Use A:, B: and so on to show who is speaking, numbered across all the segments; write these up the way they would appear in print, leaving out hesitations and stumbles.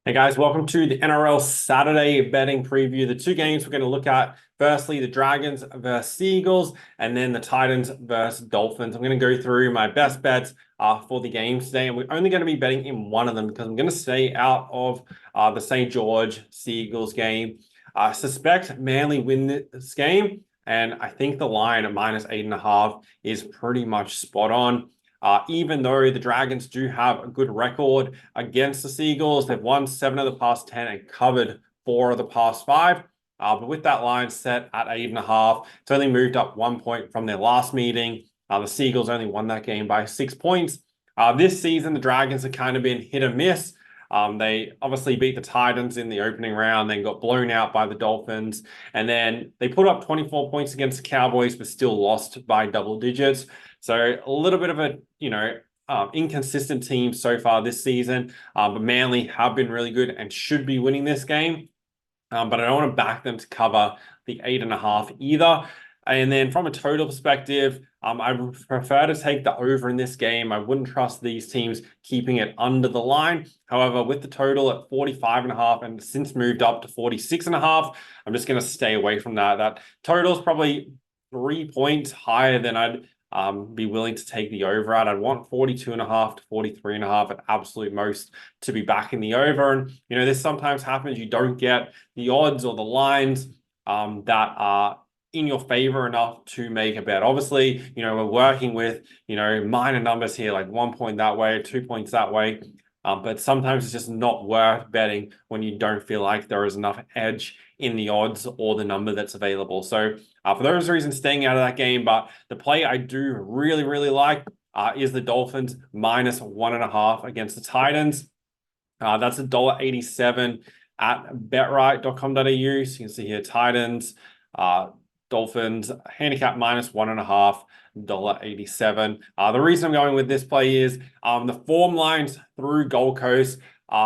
A: Hey guys, welcome to the NRL Saturday betting preview. The two games we're going to look at, firstly, the Dragons versus Eagles, and then the Titans versus Dolphins. I'm going to go through my best bets for the games today, and we're only going to be betting in one of them because I'm going to stay out of the St. George Seagulls game. I suspect Manly win this game, and I think the line at -8.5 is pretty much spot on. Even though the Dragons do have a good record against the Seagulls, they've won 7 of the past 10 and covered 4 of the past 5. But with that line set at 8.5, it's only moved up 1 point from their last meeting. The Seagulls only won that game by 6 points. This season, the Dragons have kind of been hit or miss. They obviously beat the Titans in the opening round, then got blown out by the Dolphins. And then they put up 24 points against the Cowboys, but still lost by double digits. So a little bit of a, inconsistent team so far this season. But Manly have been really good and should be winning this game. But I don't want to back them to cover the 8.5 either. And then from a total perspective, I would prefer to take the over in this game. I wouldn't trust these teams keeping it under the line. However, with the total at 45.5 and since moved up to 46.5, I'm just going to stay away from that. That total is probably 3 points higher than I'd be willing to take the over at. I'd want 42.5 to 43.5 at absolute most to be back in the over. And, this sometimes happens. You don't get the odds or the lines that are in your favor enough to make a bet. Obviously, we're working with, minor numbers here, like 1 point that way, 2 points that way. But sometimes it's just not worth betting when you don't feel like there is enough edge in the odds or the number that's available. So for those reasons, staying out of that game. But the play I do really, really like is the Dolphins -1.5 against the Titans. That's $1.87 at betright.com.au. So you can see here Titans, Dolphins, handicap -1.5. $1.87. The reason I'm going with this play is the form lines through Gold Coast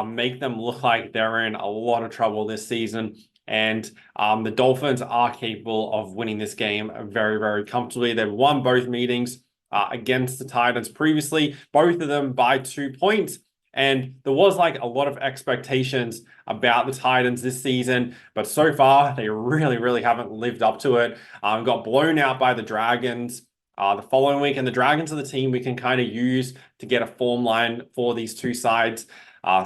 A: make them look like they're in a lot of trouble this season. And the Dolphins are capable of winning this game very, very comfortably. They've won both meetings against the Titans previously, both of them by 2 points. And there was like a lot of expectations about the Titans this season, but so far they really, really haven't lived up to it. Got blown out by the Dragons the following week, and the Dragons are the team we can kind of use to get a form line for these two sides.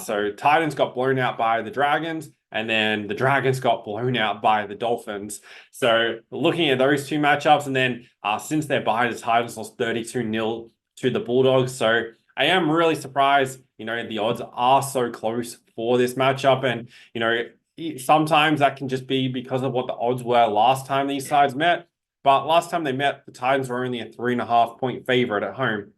A: So Titans got blown out by the Dragons, and then the Dragons got blown out by the Dolphins. So looking at those two matchups, and then since they're bye, the Titans lost 32-0 to the Bulldogs. So I am really surprised, the odds are so close for this matchup. And, sometimes that can just be because of what the odds were last time these sides met. But last time they met, the Titans were only a 3.5 point favorite at home.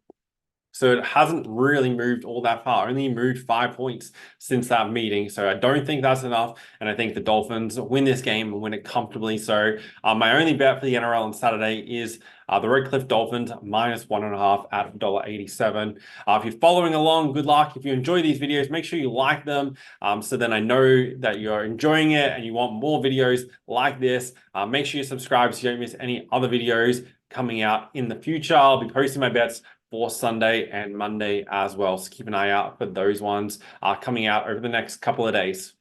A: So it hasn't really moved all that far, only moved 5 points since that meeting. So I don't think that's enough. And I think the Dolphins win this game and win it comfortably. So my only bet for the NRL on Saturday is the Redcliffe Dolphins -1.5 at $1.87. If you're following along, good luck. If you enjoy these videos, make sure you like them so then I know that you're enjoying it and you want more videos like this. Make sure you subscribe so you don't miss any other videos coming out in the future. I'll be posting my bets for Sunday and Monday as well. So keep an eye out for those ones coming out over the next couple of days.